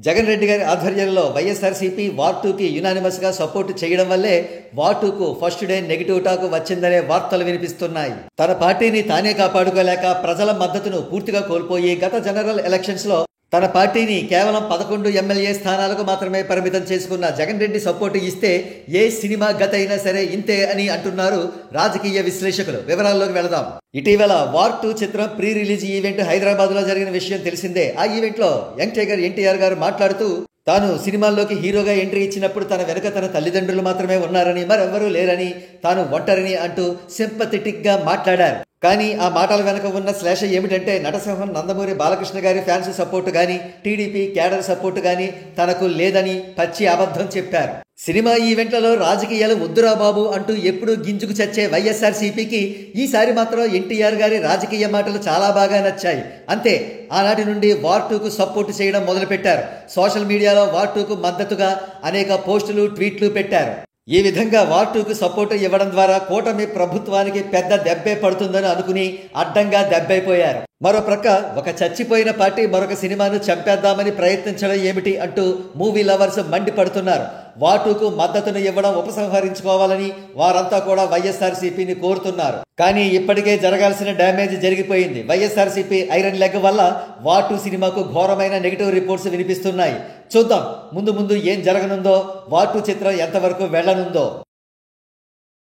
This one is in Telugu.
జగన్ రెడ్డి గారి ఆధ్వర్యంలో వైఎస్ఆర్సీపీ వార్ 2కి యునానిమస్గా సపోర్టు చేయడం వల్లే వార్ 2కు ఫస్ట్ డే నెగిటివ్ టాక్ వచ్చిందనే వార్తలు వినిపిస్తున్నాయి. తన పార్టీని తానే కాపాడుకోలేక ప్రజల మద్దతును పూర్తిగా కోల్పోయి గత జనరల్ ఎలక్షన్స్ లో తన పార్టీని కేవలం 11 ఎమ్మెల్యే స్థానాలకు మాత్రమే పరిమితం చేసుకున్న జగన్ రెడ్డి సపోర్టు ఇస్తే ఏ సినిమా గత అయినా సరే ఇంతే అని అంటున్నారు రాజకీయ విశ్లేషకులు. వివరాల్లోకి వెళదాం. ఇటీవల వార్ 2 చిత్రం ప్రీ రిలీజ్ ఈవెంట్ హైదరాబాద్ లో జరిగిన విషయం తెలిసిందే. ఆ ఈవెంట్ లో యంగ్ టైగర్ ఎన్టీఆర్ గారు మాట్లాడుతూ తాను సినిమాల్లోకి హీరోగా ఎంట్రీ ఇచ్చినప్పుడు తన వెనుక తన తల్లిదండ్రులు మాత్రమే ఉన్నారని, మరెవ్వరూ లేరని, తాను ఒంటరిని అంటూ సింపథెటిక్ గా మాట్లాడారు. కానీ ఆ మాటల వెనక ఉన్న శ్లేష ఏమిటంటే నటసింహం నందమూరి బాలకృష్ణ గారి ఫ్యాన్స్ సపోర్టు గాని, టీడీపీ క్యాడర్ సపోర్టు గాని తనకు లేదని పచ్చి అబద్ధం చెప్పారు. సినిమా ఈవెంట్లలో రాజకీయాలు వద్దురా బాబు అంటూ ఎప్పుడూ గింజుకు చచ్చే వైఎస్ఆర్సీపీకి ఈసారి మాత్రం ఎన్టీఆర్ గారి రాజకీయ మాటలు చాలా బాగా నచ్చాయి. అంతే, ఆనాటి నుండి వార్ 2కు సపోర్టు చేయడం మొదలుపెట్టారు. సోషల్ మీడియాలో వార్ 2కు మద్దతుగా అనేక పోస్టులు, ట్వీట్లు పెట్టారు. ఈ విధంగా వార్ 2కు సపోర్టు ఇవ్వడం ద్వారా కూటమి ప్రభుత్వానికి పెద్ద దెబ్బే పడుతుందని అనుకుని అడ్డంగా దెబ్బైపోయారు. మరో ప్రక్క ఒక చచ్చిపోయిన పార్టీ మరొక సినిమాను చంపేద్దామని ప్రయత్నించడం ఏమిటి అంటూ మూవీ లవర్స్ మండిపడుతున్నారు. వార్ 2కు మద్దతును ఇవ్వడం ఉపసంహరించుకోవాలని వారంతా కూడా వైఎస్ఆర్సీపీని కోరుతున్నారు. కానీ ఇప్పటికే జరగాల్సిన డ్యామేజ్ జరిగిపోయింది. వైఎస్ఆర్సీపీ ఐరన్ లెగ్ వల్ల వార్ 2 సినిమాకు ఘోరమైన నెగిటివ్ రిపోర్ట్స్ వినిపిస్తున్నాయి. చూద్దాం ముందు ముందు ఏం జరగనుందో, వార్ 2 చిత్రం ఎంతవరకు వెళ్లనుందో.